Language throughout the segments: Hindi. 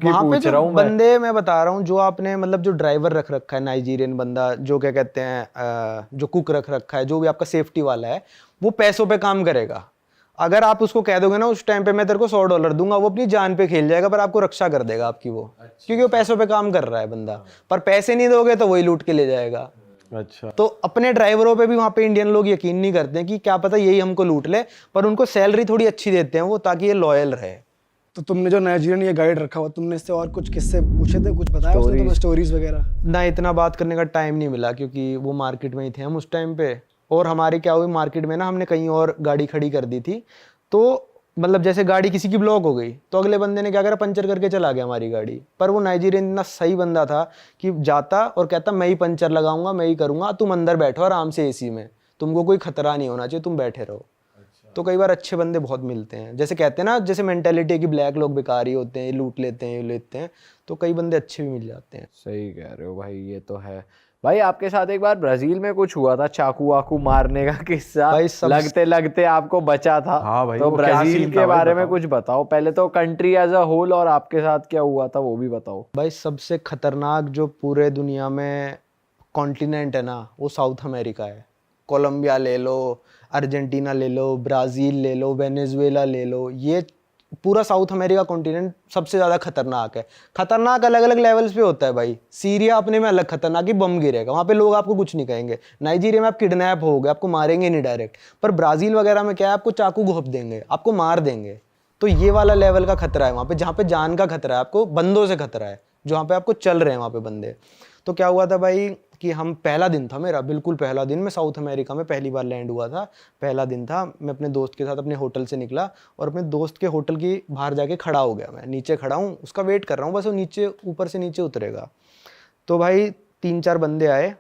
की पूछ रहा हूँ मैं। बंदे मैं बता रहा हूँ जो आपने मतलब जो ड्राइवर रख रखा है नाइजीरियन बंदा, जो क्या कहते हैं जो कुक रख रखा है, जो भी आपका सेफ्टी वाला है, वो पैसों पे काम करेगा। अगर आप उसको कह दोगे ना उस टाइम पे मैं तेरे को $100 दूंगा, वो अपनी जान पे खेल जाएगा, पर आपको रक्षा कर देगा आपकी वो, क्योंकि वो पैसों पे काम कर रहा है बंदा। पर पैसे नहीं दोगे तो वही लूट के ले जाएगा। अच्छा, तो अपने ड्राइवरों पे भी वहां पे इंडियन लोग यकीन नहीं करते हैं कि क्या पता यही हमको लूट ले, पर उनको सैलरी थोड़ी अच्छी देते हैं वो, ताकि ये लॉयल रहे। तो तुमने जो नाइजीरियन ये गाइड रखा हुआ, तुमने इससे और कुछ किस्से पूछे थे, कुछ बताया उसने तुम्हें, स्टोरीज वगैरह? ना इतना बात करने का टाइम नहीं मिला, क्योंकि वो मार्केट में ही थे हम उस टाइम पे, और हमारी क्या हुई मार्केट में ना, हमने कहीं और गाड़ी खड़ी कर दी थी। तो मतलब जैसे गाड़ी किसी की ब्लॉक हो गई तो अगले बंदे ने क्या करा, पंचर करके चला गया हमारी गाड़ी। पर वो नाइजीरियन इतना सही बंदा था कि जाता और कहता मैं ही पंचर लगाऊंगा, मैं ही करूंगा, तुम अंदर बैठो आराम से एसी में, तुमको कोई खतरा नहीं होना चाहिए, तुम बैठे रहो। तो कई बार अच्छे बंदे बहुत मिलते हैं, जैसे कहते हैं ना, जैसे मेंटेलिटी है कि ब्लैक लोग बेकार ही होते हैं, लूट लेते हैं, ये लेते हैं, तो कई बंदे अच्छे भी मिल जाते हैं। सही कह रहे हो भाई, ये तो है। भाई आपके साथ एक बार ब्राजील में कुछ हुआ था, चाकू वाकू मारने का किस्सा, भाई लगते लगते आपको बचा था। हाँ भाई, तो वो क्या ब्राजील सीन के था भाई, बारे में बताओ। कुछ बताओ पहले तो, कंट्री एज अ होल, और आपके साथ क्या हुआ था वो भी बताओ। भाई सबसे खतरनाक जो पूरे दुनिया में कॉन्टिनेंट है ना, वो साउथ अमेरिका है। कोलंबिया ले लो, अर्जेंटीना ले लो, ब्राज़ील ले लो, वेनेजुएला ले लो, ये पूरा साउथ अमेरिका कॉन्टिनेंट सबसे ज़्यादा खतरनाक है। खतरनाक अलग अलग लेवल्स पे होता है भाई। सीरिया अपने में अलग खतरनाक, ही बम गिरेगा वहाँ पे, लोग आपको कुछ नहीं कहेंगे। नाइजीरिया में आप किडनैप होगे, आपको मारेंगे नहीं डायरेक्ट। पर ब्राज़ील वगैरह में क्या है, आपको चाकू घोंप देंगे, आपको मार देंगे। तो ये वाला लेवल का खतरा है वहाँ पे, जहाँ पे जान का खतरा है, आपको बंदों से खतरा है, जहाँ पे आपको चल रहे हैं वहाँ पे बंदे। तो क्या हुआ था भाई कि हम, पहला दिन था मेरा, बिल्कुल पहला दिन, मैं साउथ अमेरिका में पहली बार लैंड हुआ था। पहला दिन था, मैं अपने दोस्त के साथ अपने होटल से निकला और अपने दोस्त के होटल की बाहर जाके खड़ा हो गया। मैं नीचे खड़ा हूँ, उसका वेट कर रहा हूँ, बस वो नीचे ऊपर से नीचे उतरेगा। तो भाई 3-4 बंदे आए।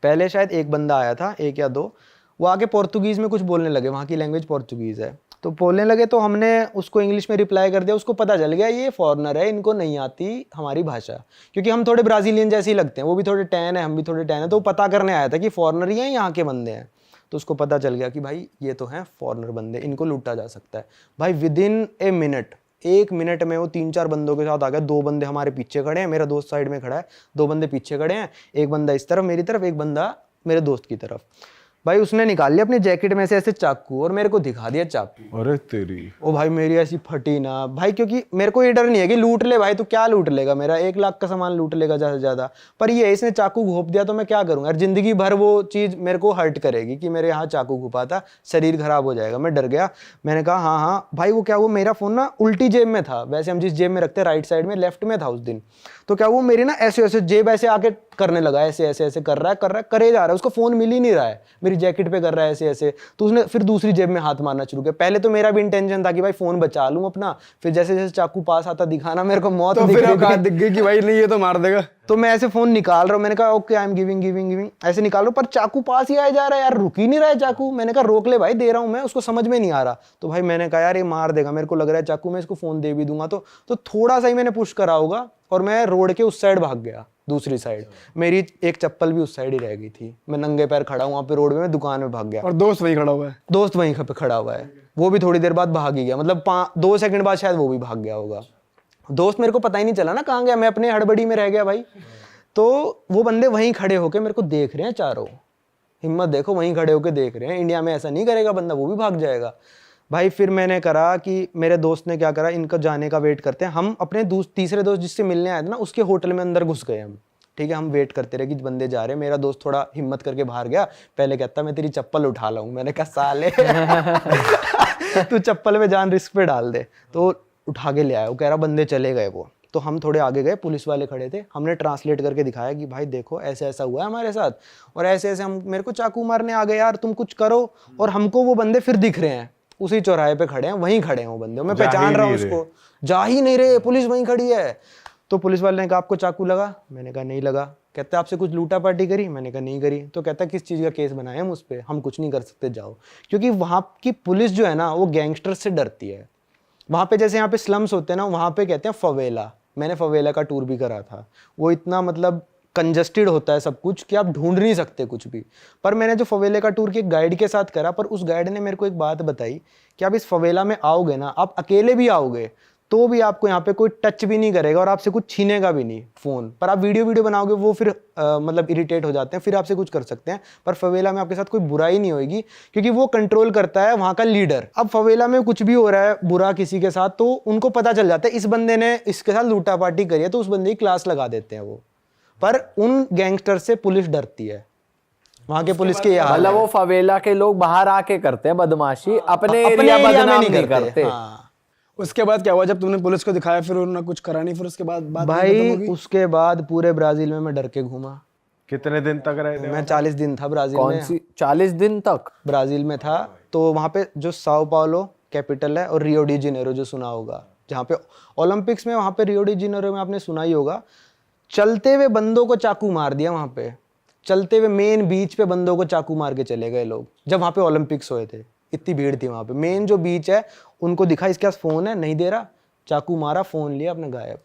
पहले शायद एक बंदा आया था, एक या दो, वो आके पोर्तुगीज़ में कुछ बोलने लगे, वहाँ की लैंग्वेज पोर्तुगीज़ है। तो बोलने लगे तो हमने उसको इंग्लिश में रिप्लाई कर दिया। उसको पता चल गया ये फॉरेनर है, इनको नहीं आती हमारी भाषा, क्योंकि हम थोड़े ब्राज़ीलियन जैसे ही लगते हैं, वो भी थोड़े टैन है, हम भी थोड़े टैन है। तो वो पता करने आया था कि फॉरेनर ही हैं, यहाँ के बंदे हैं। तो उसको पता चल गया कि भाई ये तो हैं फॉरेनर बंदे, इनको लूटा जा सकता है। भाई विदिन ए मिनट, 1 मिनट में वो 3-4 बंदों के साथ आ गया। 2 बंदे हमारे पीछे खड़े हैं, मेरा दोस्त साइड में खड़ा है, 2 बंदे पीछे खड़े हैं, एक बंदा इस तरफ मेरी तरफ, एक बंदा मेरे दोस्त की तरफ। भाई उसने निकाल लिया अपनी जैकेट में से ऐसे चाकू और मेरे को दिखा दिया चाकू। अरे तेरी, ओ भाई मेरी ऐसी फटी ना भाई, क्योंकि मेरे को ये डर नहीं है कि लूट ले भाई, तो क्या लूट लेगा, मेरा 1 लाख का सामान लूट लेगा ज़्यादा से ज़्यादा। पर ये इसने चाकू घोंप दिया तो मैं क्या करूँगा यार, जिंदगी भर वो चीज़ मेरे को हर्ट करेगी कि मेरे यहाँ चाकू घुपा था, शरीर खराब हो जाएगा। मैं डर गया, मैंने कहा हाँ हाँ भाई। वो क्या, वो मेरा फ़ोन ना उल्टी जेब में था, वैसे हम जिस जेब में रखते हैं राइट साइड में, लेफ्ट में था उस दिन। तो क्या वो मेरी ना ऐसे ऐसे जेब ऐसे आके करने लगा, ऐसे ऐसे ऐसे कर रहा है करे जा रहा है, उसको फ़ोन मिल ही नहीं रहा है, मेरी जैकेट पे कर रहा है ऐसे ऐसे। तो उसने फिर दूसरी जेब में हाथ मारना शुरू किया। पहले तो मेरा भी इंटेंशन था कि भाई फ़ोन बचा लूँ अपना, फिर जैसे जैसे चाकू पास आता दिखाना, मेरे को मौत तो दिख फिर रही औकात थी। दिख गई कि भाई नहीं ये तो मार देगा। तो मैं ऐसे फ़ोन निकाल रहा हूँ, मैंने कहा okay I am giving giving giving, ऐसे निकाल रहा हूँ, पर चाकू पास ही आया जा रहा है यार, रुक ही नहीं रहा है चाकू। मैंने कहा रोक ले भाई, दे रहा हूँ मैं, उसको समझ में नहीं आ रहा। तो भाई मैंने कहा यार ये मार देगा, मेरे को लग रहा है चाकू, मैं इसको फ़ोन दे भी दूंगा। तो थोड़ा सा ही मैंने पुश करा होगा और मैं रोड के उस साइड भाग गया, दूसरी साइड। मेरी एक चप्पल भी उस साइड ही रह गई थी, मैं नंगे पैर खड़ा हूँ वहाँ पे रोड में, मैं दुकान में भाग गया। और दोस्त वहीं खड़ा हुआ है? दोस्त वहीं पे खड़ा हुआ है, वो भी थोड़ी देर बाद भाग ही गया, मतलब 2 सेकंड बाद शायद वो भी भाग गया होगा। दोस्त मेरे को पता ही नहीं चला ना कहाँ गया, मैं अपने हड़बड़ी में रह गया भाई। तो वो बंदे वहीं खड़े होके मेरे को देख रहे हैं चारों, हिम्मत देखो, वहीं खड़े होके देख रहे हैं। इंडिया में ऐसा नहीं करेगा बंदा, वो भी भाग जाएगा भाई। फिर मैंने करा कि मेरे दोस्त ने क्या करा, इनको जाने का वेट करते हैं हम, अपने तीसरे दोस्त जिससे मिलने आए थे ना, उसके होटल में अंदर घुस गए हम। ठीक है, हम वेट करते रहे कि बंदे जा रहे हैं। मेरा दोस्त थोड़ा हिम्मत करके बाहर गया, पहले कहता मैं तेरी चप्पल उठा लाऊं। मैंने कहा साले तू चप्पल में जान रिस्क पे डाल दे। तो उठा के ले आया, वो कह रहा बंदे चले गए वो। तो हम थोड़े आगे गए, पुलिस वाले खड़े थे, हमने ट्रांसलेट करके दिखाया कि भाई देखो ऐसे ऐसा हुआ है हमारे साथ, और ऐसे ऐसे हम, मेरे को चाकू मारने आ गए यार, तुम कुछ करो। और हमको वो बंदे फिर दिख रहे हैं, उसी चौराहे पे खड़े हैं, वहीं खड़े हैं वो बंदे, मैं पहचान रहा हूँ उसको, जा ही नहीं रहे, पुलिस वहीं खड़ी है। तो पुलिस वाले ने कहा आपको चाकू लगा? मैंने कहा नहीं लगा। कहते आपसे कुछ लूटा पार्टी करी? मैंने कहा नहीं करी। तो कहता किस चीज़ का केस बनाए हम उस पर? हम कुछ नहीं कर सकते, जाओ। क्योंकि वहाँ की पुलिस जो है ना, वो गैंगस्टर से डरती है। वहाँ पे जैसे यहाँ पे स्लम्स होते हैं ना, वहाँ पे कहते हैं फवेला। मैंने फवेला का टूर भी करा था। वो इतना मतलब कंजस्टेड होता है सब कुछ कि आप ढूंढ नहीं सकते कुछ भी। पर मैंने जो फवेले का टूर के गाइड के साथ करा, पर उस गाइड ने मेरे को एक बात बताई कि आप इस फवेला में आओगे ना, आप अकेले भी आओगे तो भी आपको यहाँ पे कोई टच भी नहीं करेगा और आपसे कुछ छीनेगा भी नहीं फ़ोन। पर आप वीडियो बनाओगे वो फिर मतलब इरिटेट हो जाते हैं, फिर आपसे कुछ कर सकते हैं। पर फवेला में आपके साथ कोई बुराई नहीं होगी क्योंकि वो कंट्रोल करता है वहाँ का लीडर। अब फवेला में कुछ भी हो रहा है बुरा किसी के साथ तो उनको पता चल जाता है इस बंदे ने इसके साथ लूटा पार्टी करी है, तो उस बंदे की क्लास लगा देते हैं वो। पर उन गैंगस्टर से पुलिस डरती है, वहाँ के पुलिस के ये हाल मतलब है। वो फवेला के लोग बाहर आके करते हैं बदमाशी, अपने अपने एरिया एरिया में बदनाम नहीं नहीं करते, करते। हाँ। उसके बाद क्या हुआ जब तुमने पुलिस को दिखाया, फिर उन्होंने कुछ करा नहीं, फिर उसके बाद बात नहीं खत्म भाई होगी? उसके बाद पूरे ब्राजील में मैं डर के घूमा। कितने दिन तक रहे थे? मैं 40 दिन था ब्राजील कौन में। सी 40 दिन तक? ब्राजील में था। तो वहाँ पे जो साओ पाउलो कैपिटल है और रियो डी जेनेरो जो सुना होगा, जहाँ पे ओलंपिक्स में, वहाँ पे रियो डी जेनेरो में आपने सुना ही होगा, चलते हुए बंदों को चाकू मार दिया। वहाँ पे चलते हुए मेन बीच पे बंदों को चाकू मार के चले गए लोग, जब वहाँ पे ओलंपिक्स हुए थे। इतनी भीड़ थी वहाँ पे। मेन जो बीच है उनको दिखा इसके पास फ़ोन है, नहीं दे रहा, चाकू मारा, फ़ोन लिया, अपने गायब।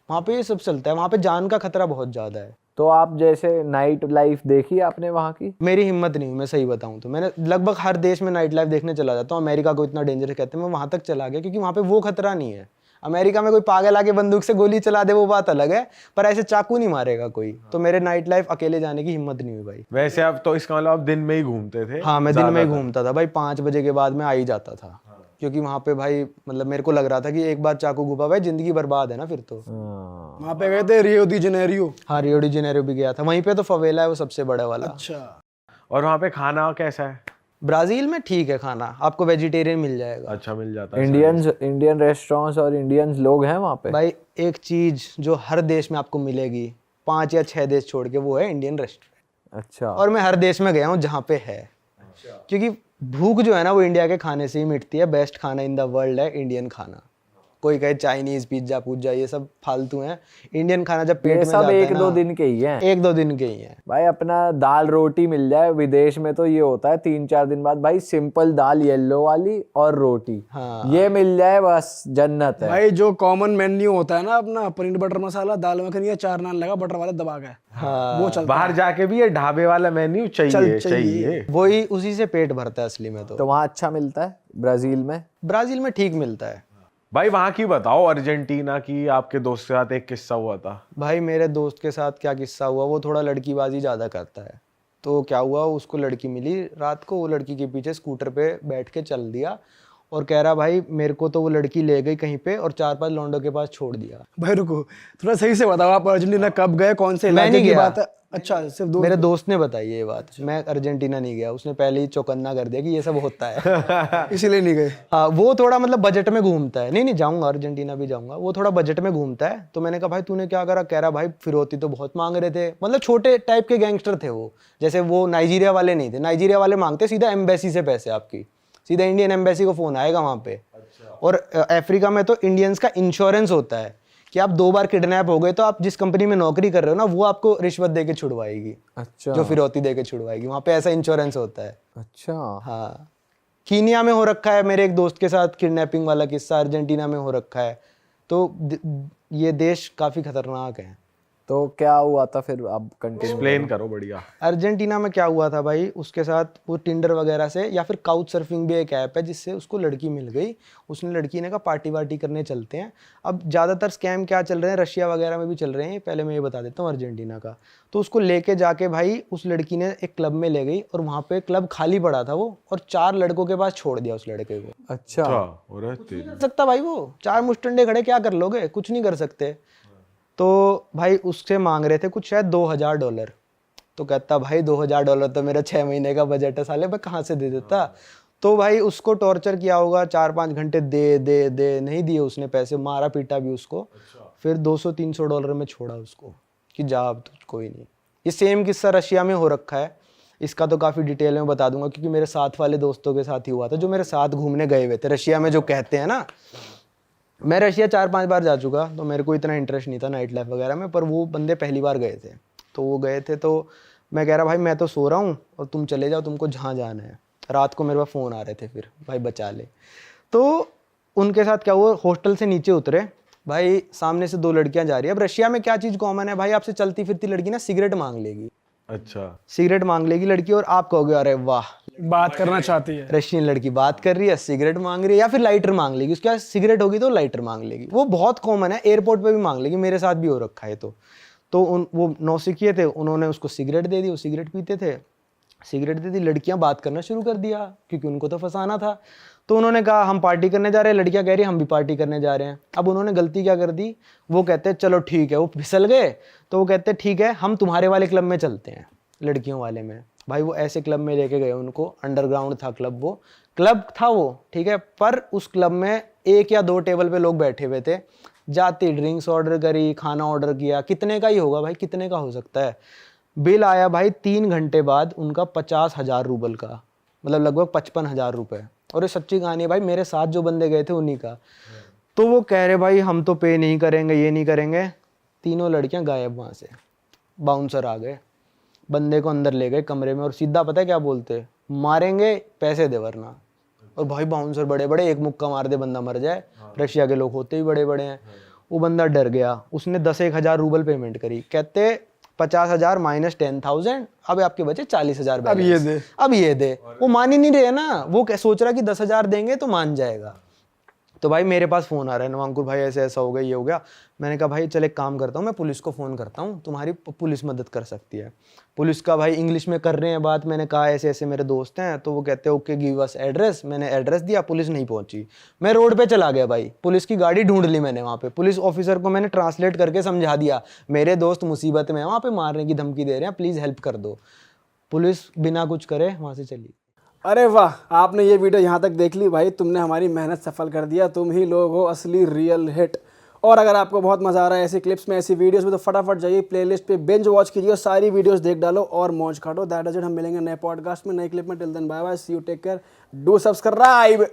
वहाँ पे ये सब चलता है। वहाँ पे जान का खतरा बहुत ज़्यादा है। तो आप जैसे नाइट लाइफ देखी आपने वहाँ की? मेरी हिम्मत नहीं हुई, मैं सही बताऊं तो। मैंने लगभग हर देश में नाइट लाइफ देखने चला जाता हूँ। अमेरिका को इतना डेंजरस कहते हैं, मैं वहाँ तक चला गया क्योंकि वहाँ पे वो खतरा नहीं है। अमेरिका में कोई पागल आके बंदूक से गोली चला दे वो बात अलग है, पर ऐसे चाकू नहीं मारेगा कोई। तो मेरे नाइट लाइफ अकेले जाने की हिम्मत नहीं हुई भाई। वैसे आप तो इसका मतलब आप दिन में ही घूमते थे? हाँ, मैं दिन में ही घूमता था भाई। 5 बजे के बाद मैं आ ही जाता था क्योंकि वहाँ पे भाई मतलब मेरे को लग रहा था कि एक बार चाकू घुपा भाई जिंदगी बर्बाद है ना फिर तो। वहाँ पे गए थे रियो दी जेनेरियो? हाँ, रियो डी जेनेरो भी गया था। वहीं पे तो फवेला है वो सबसे बड़ा वाला। अच्छा। और वहाँ पे खाना कैसा है? ब्राजील में ठीक है खाना, आपको वेजिटेरियन मिल जाएगा। अच्छा मिल जाता है? इंडियन रेस्टोरेंट्स और इंडियंस लोग हैं वहाँ पे? भाई एक चीज जो हर देश में आपको मिलेगी 5 या 6 देश छोड़ के, वो है इंडियन रेस्टोरेंट। अच्छा। और मैं हर देश में गया हूँ जहाँ पे है। क्योंकि भूख जो है ना वो इंडिया के खाने से ही मिटती है। बेस्ट खाना इन द वर्ल्ड है इंडियन खाना। कोई कहे चाइनीज पिज्जा पुज्जा ये सब फालतू हैं। इंडियन खाना जब पेट ये में सब जाता है एक ना, दो दिन के ही हैं। 1-2 दिन के ही हैं। भाई अपना दाल रोटी मिल जाए, विदेश में तो ये होता है 3-4 दिन बाद भाई सिंपल दाल येलो वाली और रोटी, हाँ। ये मिल जाए बस जन्नत है। भाई जो कॉमन मेन्यू होता है ना अपना, पनीर बटर मसाला, दाल मखनी या 4 नान लगा बटर वाला दबा के, हाँ, वो चलता बाहर जाके भी ये ढाबे वाला मेन्यू चाहिए। वही उसी से पेट भरता है असली में। तो वहाँ अच्छा मिलता है ब्राजील में? ब्राजील में ठीक मिलता है। भाई वहाँ की बताओ, अर्जेंटीना की। आपके दोस्त के साथ एक किस्सा हुआ था। भाई मेरे दोस्त के साथ क्या किस्सा हुआ, वो थोड़ा लड़कीबाजी ज़्यादा करता है। तो क्या हुआ, उसको लड़की मिली रात को, वो लड़की के पीछे स्कूटर पे बैठ के चल दिया और कह रहा भाई मेरे को तो वो लड़की ले गई कहीं पे और 4-5 लौंडों के पास छोड़ दिया। भाई रुको, थोड़ा सही से बताओ, आप अर्जेंटीना कब गए, कौन से मैं इलाके नहीं की गया। बात है? अच्छा, सिर्फ दो? मेरे दोस्त ने बताई ये बात। मैं अर्जेंटीना नहीं गया, उसने पहले ही चौकन्ना कर दिया कि ये सब होता है। इसीलिए नहीं गए? हाँ, वो थोड़ा मतलब बजट में घूमता है। नहीं जाऊंगा, अर्जेंटीना भी जाऊंगा। वो थोड़ा बजट में घूमता है। तो मैंने कहा भाई तूने क्या करा? कह रहा भाई फिरौती तो बहुत मांग रहे थे। मतलब छोटे टाइप के गैंगस्टर थे वो, जैसे वो नाइजीरिया वाले नहीं थे। नाइजीरिया वाले मांगते सीधा एम्बेसी से पैसे, आपकी सीधा इंडियन एम्बेसी को फोन आएगा वहाँ पे। और अफ्रीका में तो इंडियंस का इंश्योरेंस होता है कि आप 2 बार किडनैप हो गए तो आप जिस कंपनी में नौकरी कर रहे हो ना, वो आपको रिश्वत दे के छुड़वाएगी। अच्छा। जो फिरौती दे के छुड़वाएगी, वहाँ पे ऐसा इंश्योरेंस होता है। अच्छा। हाँ, कीनिया में हो रखा है मेरे एक दोस्त के साथ किडनैपिंग वाला किस्सा, अर्जेंटीना में हो रखा है। तो ये देश काफ़ी खतरनाक है। तो क्या हुआ था फिर? अब कंटिन्यू एक्सप्लेन करो बढ़िया। अर्जेंटीना में क्या हुआ था भाई, उसके साथ वो टिंडर वगैरह से, या फिर काउच सर्फिंग भी एक ऐप है जिससे उसको लड़की मिल गई। उसने लड़की ने कहा पार्टी वार्टी करने चलते हैं। अब ज़्यादातर स्कैम क्या चल रहे हैं, रशिया वगैरह में भी चल रहे हैं, पहले मैं ये बता देता हूँ अर्जेंटीना का। तो उसको लेके जाके भाई उस लड़की ने एक क्लब में ले गई और वहाँ पे क्लब खाली पड़ा था वो, और 4 लड़कों के पास छोड़ दिया उस लड़के को। अच्छा। कर सकता भाई, वो 4 मुस्टंडे खड़े क्या कर लोगे? कुछ नहीं कर सकते। तो भाई उससे मांग रहे थे कुछ शायद $2000। तो कहता भाई $2000 तो मेरा 6 महीने का बजट है साले, मैं कहाँ से दे देता। तो भाई उसको टॉर्चर किया होगा 4-5 घंटे, दे नहीं दिए उसने पैसे, मारा पीटा भी उसको। फिर $200-300 में छोड़ा उसको कि जा अब तो कोई नहीं। ये सेम किस्सा रशिया में हो रखा है। इसका तो काफ़ी डिटेल में बता दूंगा क्योंकि मेरे साथ वाले दोस्तों के साथ ही हुआ था, जो मेरे साथ घूमने गए हुए थे रशिया में, जो कहते हैं ना। मैं रशिया 4-5 बार जा चुका, तो मेरे को इतना इंटरेस्ट नहीं था नाइट लाइफ वगैरह में, पर वो बंदे पहली बार गए थे। तो वो गए थे, तो मैं कह रहा भाई मैं तो सो रहा हूँ और तुम चले जाओ, तुमको जहाँ जाना है। रात को मेरे पास फ़ोन आ रहे थे, फिर भाई बचा ले। तो उनके साथ क्या हुआ, हॉस्टल से नीचे उतरे भाई, सामने से 2 लड़कियाँ जा रही है। अब रशिया में क्या चीज़ कॉमन है भाई, आपसे चलती फिरती लड़की ना सिगरेट मांग लेगी। अच्छा। सिगरेट मांग लेगी लड़की और आप कहोगे अरे वाह बात करना चाहती है। रशियन लड़की बात कर रही है, सिगरेट मांग रही है या फिर लाइटर मांग लेगी, उसके पास सिगरेट होगी तो लाइटर मांग लेगी, वो बहुत कॉमन है, एयरपोर्ट पे भी मांग लेगी, मेरे साथ भी हो रखा है। तो वो नौसिखिए थे, उन्होंने उसको सिगरेट दे दी, वो सिगरेट पीते थे, सिगरेट दे दी, लड़कियां बात करना शुरू कर दिया क्योंकि उनको तो फंसाना था। तो उन्होंने कहा हम पार्टी करने जा रहे हैं, लड़कियां कह रही हम भी पार्टी करने जा रहे हैं। अब उन्होंने गलती क्या कर दी, वो कहते हैं चलो ठीक है, वो फिसल गए, तो वो कहते हैं ठीक है हम तुम्हारे वाले क्लब में चलते हैं, लड़कियों वाले में। भाई वो ऐसे क्लब में लेके गए उनको, अंडरग्राउंड था क्लब, वो क्लब था वो, ठीक है, पर उस क्लब में 1 या 2 टेबल पे लोग बैठे हुए थे, जाती ड्रिंक्स ऑर्डर करी, खाना ऑर्डर किया, कितने का ही होगा भाई, कितने का हो सकता है। बिल आया भाई 3 घंटे बाद उनका 50,000 रूबल का, मतलब लगभग 55,000 रुपए। और ये सच्ची कहानी है भाई, मेरे साथ जो बंदे गए थे उन्हीं का। तो वो कह रहे भाई हम तो पे नहीं करेंगे, ये नहीं करेंगे। तीनों लड़कियां गायब वहाँ से, बाउंसर आ गए, बंदे को अंदर ले गए कमरे में और सीधा पता है क्या बोलते, मारेंगे पैसे दे वरना। और भाई बाउंसर बड़े बड़े, एक मुक्का मार दे बंदा मर जाए, रशिया के लोग होते ही बड़े बड़े हैं। वो बंदा डर गया, उसने 10,000 रूबल पेमेंट करी, कहते 50,000 माइनस 10,000, अब आपके बचे 40,000 बैलेंस, अब ये दे। वो मान ही नहीं रहे ना, वो सोच रहा कि 10,000 देंगे तो मान जाएगा। तो भाई मेरे पास फ़ोन आ रहा है, नवांकुर भाई ऐसे ऐसा हो गया, ये हो गया। मैंने कहा भाई चल एक काम करता हूँ, मैं पुलिस को फ़ोन करता हूँ, तुम्हारी पुलिस मदद कर सकती है। पुलिस का भाई इंग्लिश में कर रहे हैं बात, मैंने कहा ऐसे ऐसे मेरे दोस्त हैं, तो वो कहते हैं ओके गिव अस एड्रेस। मैंने एड्रेस दिया, पुलिस नहीं पहुंची, मैं रोड पे चला गया भाई, पुलिस की गाड़ी ढूंढ ली मैंने, वहाँ पे पुलिस ऑफिसर को मैंने ट्रांसलेट करके समझा दिया, मेरे दोस्त मुसीबत में है, वहाँ पे मारने की धमकी दे रहे हैं, प्लीज़ हेल्प कर दो। पुलिस बिना कुछ करे वहाँ से चली। अरे वाह, आपने ये वीडियो यहाँ तक देख ली भाई, तुमने हमारी मेहनत सफल कर दिया, तुम ही लोग हो असली रियल हिट। और अगर आपको बहुत मज़ा आ रहा है ऐसी क्लिप्स में, ऐसी वीडियोस में, तो फटाफट जाइए प्लेलिस्ट पे बिंज वॉच कीजिए और सारी वीडियोस देख डालो और मौज काटो। दैट इज इट, हम मिलेंगे नए पॉडकास्ट में, नए क्लिप में। Till then bye bye, see you, take care, do subscribe.